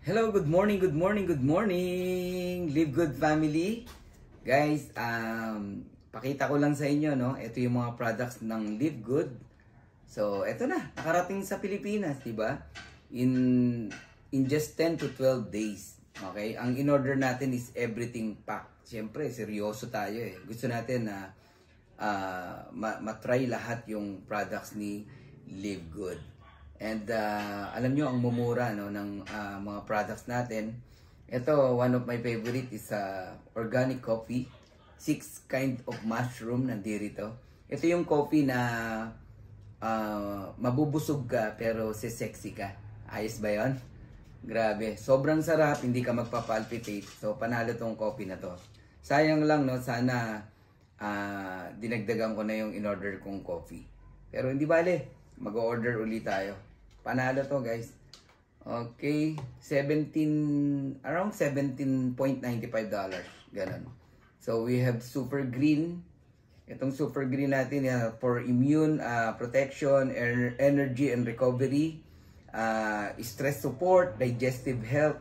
Hello, good morning, good morning, good morning, Live Good family. Guys, pakita ko lang sa inyo, no? Ito yung mga products ng Live Good. So, ito na, nakarating sa Pilipinas, di ba? In just 10 to 12 days. Okay? Ang in-order natin is everything packed. Siyempre, seryoso tayo eh. Gusto natin na matry lahat yung products ni Live Good. And alam nyo, ang mumura no, ng mga products natin. Ito, one of my favorite is organic coffee. 6 kind of mushroom nandito. Ito yung coffee na mabubusog ka pero sexy ka. Ayos ba yun? Grabe. Sobrang sarap, hindi ka magpapalpitate. So, panalo tong coffee na to. Sayang lang, no? Sana dinagdagan ko na yung in-order kong coffee. Pero hindi bale. Mag-order ulit tayo. Panalo to guys. Okay, around $17.95. Ganun. So we have Super Green. Itong Super Green natin for immune protection, energy and recovery, stress support, digestive health.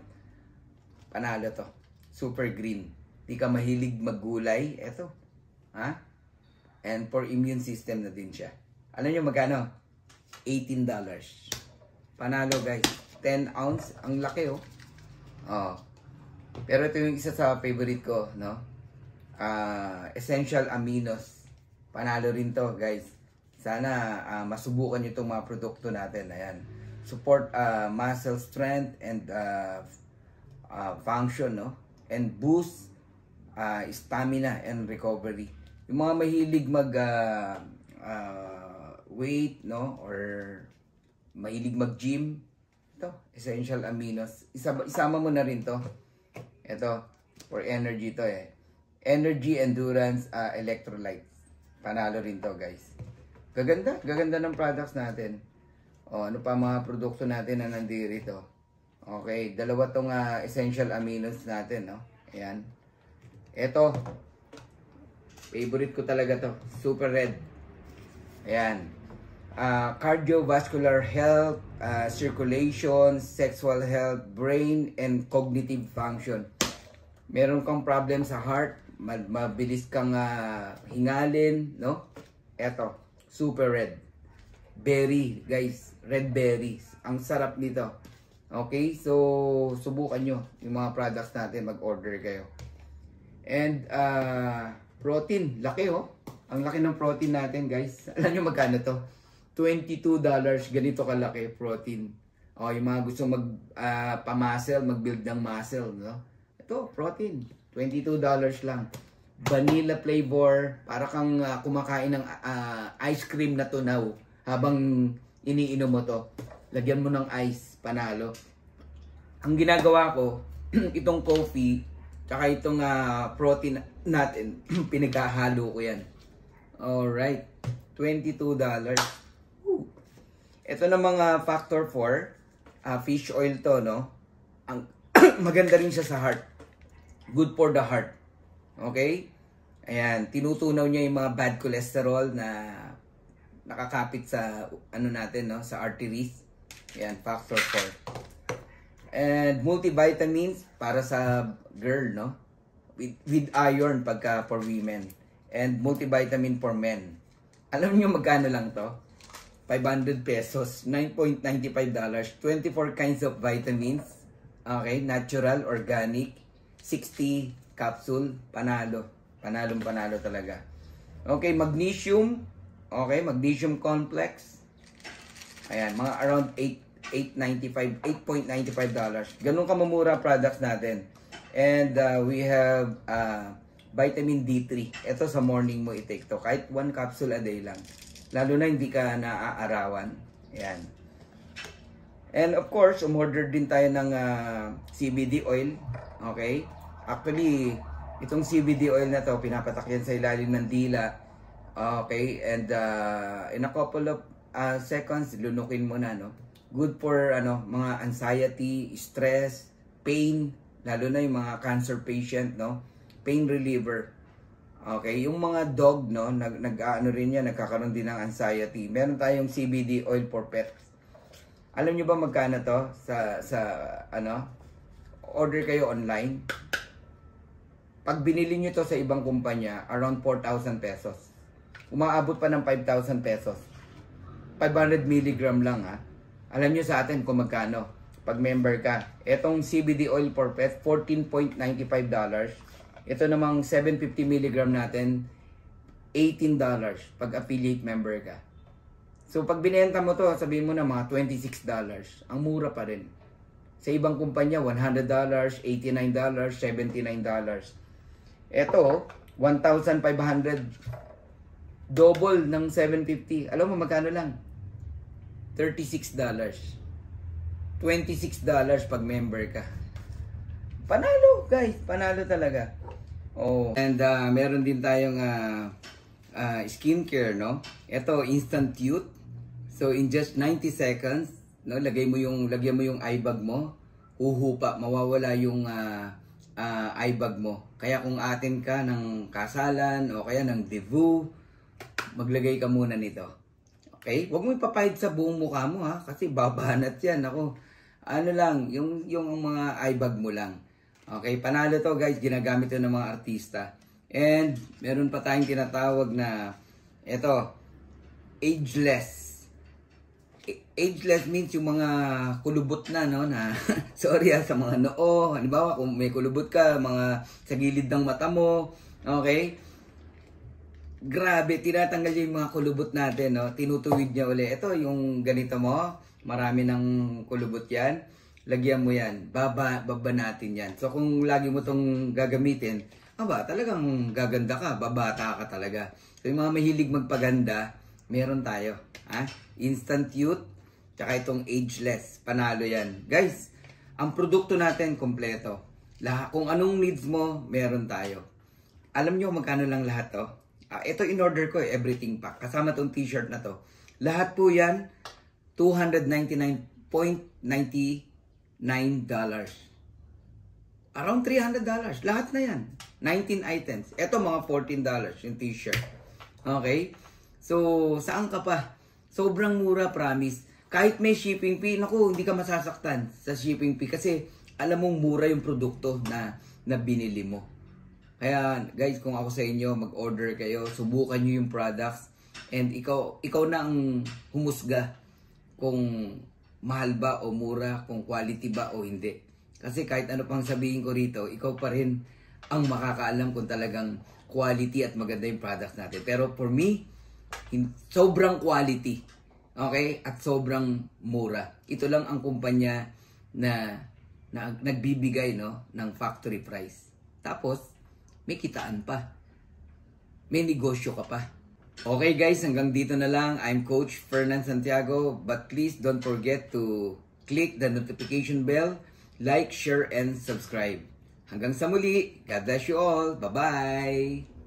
Panalo to. Super Green. Di ka mahilig maggulay, ito. Ha? And for immune system na din siya. Alam nyo magkano? $18. Panalo guys. 10 ounce. Ang laki oh. Pero ito yung isa sa favorite ko. No? Essential aminos. Panalo rin to guys. Sana masubukan nyo itong mga produkto natin. Ayan. Support muscle strength and function. No? And boost stamina and recovery. Yung mga mahilig mag weight, no? Or mahilig mag-gym. Ito, essential aminos. Isama mo na rin to. Ito, for energy to eh. Energy, endurance, electrolytes. Panalo rin to guys. Gaganda. Gaganda ng products natin. Ano pa mga produkto natin na nandito. Okay, dalawa tong essential aminos natin, no? Ayan. Ito, favorite ko talaga to. Super Red. Ayan. Cardiovascular health, circulation, sexual health, brain, and cognitive function. Meron kang problem sa heart, mabilis kang hingalin, no? Eto, Super Red. Berry, guys. Red berries. Ang sarap nito. Okay? So, subukan nyo yung mga products natin. Mag-order kayo. And, protein. Laki, oh. Ang laki ng protein natin, guys. Alam nyo magkano to? $22. Ganito kalaki protein. Yung mga gusto pa-muscle, mag-build ng muscle, no? Ito, protein. $22 lang. Vanilla flavor. Para kang kumakain ng ice cream na tunaw habang iniinom mo to. Lagyan mo ng ice, panalo. Ang ginagawa ko, itong coffee, tsaka itong protein natin, pinaghahalo ko yan. Alright. $22. Ito na mga factor 4. Fish oil to, no? Maganda rin siya sa heart. Good for the heart. Okay? Ayan. Tinutunaw niya yung mga bad cholesterol na nakakapit sa, natin, no? Sa arteries. Ayan. Factor 4. And multivitamins para sa girl, no? With iron pagka for women. And multivitamin for men. Alam niyo magkano lang to? 500 pesos, $9.95, 24 kinds of vitamins. Okay, natural, organic, 60 capsule, panalo. Panalo talaga. Okay, magnesium. Okay, magnesium complex. Ayan, mga around $8.95. Ganun kamamura products natin. And we have vitamin D3. Ito sa morning mo i-take to. Kahit 1 capsule a day lang. Lalo na hindi ka naaarawan. Ayan. And of course, umorder din tayo ng CBD oil. Okay? Actually, itong CBD oil na to, pinapatak yan sa ilalim ng dila. Okay? And in a couple of seconds, lunukin mo na, no? Good for mga anxiety, stress, pain, lalo na yung mga cancer patient, no? Pain reliever. Okay, yung mga dog, no, rin yan, nagkakaroon din ng anxiety. Meron tayong CBD oil for pets. Alam nyo ba magkano to sa mag-order kayo online, pag binili nyo to sa ibang kumpanya, around 4,000 pesos. Umaabot pa ng 5,000 pesos. 500 milligram lang ha. Alam nyo sa atin kung magkano pag member ka. Etong CBD oil for pets, $14.95. Ito namang 750 milligram natin, $18 pag affiliate member ka. So pag binenta mo to, sabihin mo na mga $26. Ang mura pa rin. Sa ibang kumpanya, $100, $89, $79. Ito, 1,500, double ng 750. Alam mo magkano lang? $36. $26 pag member ka. Panalo, guys. Panalo talaga. Oh. And meron din tayong skincare, no? Ito, Instant Youth. So in just 90 seconds, no, lagyan mo yung eye bag mo, huhupa, mawawala yung eye bag mo. Kaya kung atin ka ng kasalan o kaya ng devu, maglagay ka muna nito. Okay? Huwag mo ipapahid sa buong mukha mo ha, kasi babanat yan. Ako, ano lang, yung mga eye bag mo lang. Okay? Panalo to guys, ginagamit to ng mga artista. And meron pa tayong tinatawag na ito, ageless. Ageless means yung mga kulubot na, no, na sorry sa mga noo. Halimbawa, kung may kulubot ka, mga sa gilid ng mata mo, okay? Grabe, tinatanggal niya yung mga kulubot natin, no? Tinutuwid niya uli. Ito, yung ganito mo, marami ng kulubot yan. Lagyan mo yan. Baba natin yan. So, kung lagi mo tong gagamitin, talagang gaganda ka, babata ka talaga. So, yung mga mahilig magpaganda, meron tayo. Instant Youth, tsaka itong ageless. Panalo yan. Guys, ang produkto natin, kompleto. Kung anong needs mo, meron tayo. Alam nyo magkano lang lahat to? Ito in-order ko, everything pack. Kasama tong t-shirt na to. Lahat po yan, $299.99. Around $300. Lahat na yan. 19 items. Ito mga $14 yung t-shirt. Okay? So, saan ka pa? Sobrang mura, promise. Kahit may shipping fee, naku, hindi ka masasaktan sa shipping fee kasi alam mong mura yung produkto na binili mo. Kaya, guys, kung ako sa inyo, mag-order kayo, subukan nyo yung products, and ikaw na ang humusga kung mahal ba o mura, kung quality ba o hindi. Kasi kahit ano pang sabihin ko rito, ikaw pa rin ang makakaalam kung talagang quality at maganda yung products natin. Pero for me, sobrang quality. Okay? At sobrang mura. Ito lang ang kumpanya na nagbibigay, no, ng factory price. Tapos, may kitaan pa. May negosyo ka pa. Okay guys, hanggang dito na lang. I'm Coach Fernan Santiago. But please don't forget to click the notification bell, like, share, and subscribe. Hanggang sa muli. God bless you all. Bye-bye!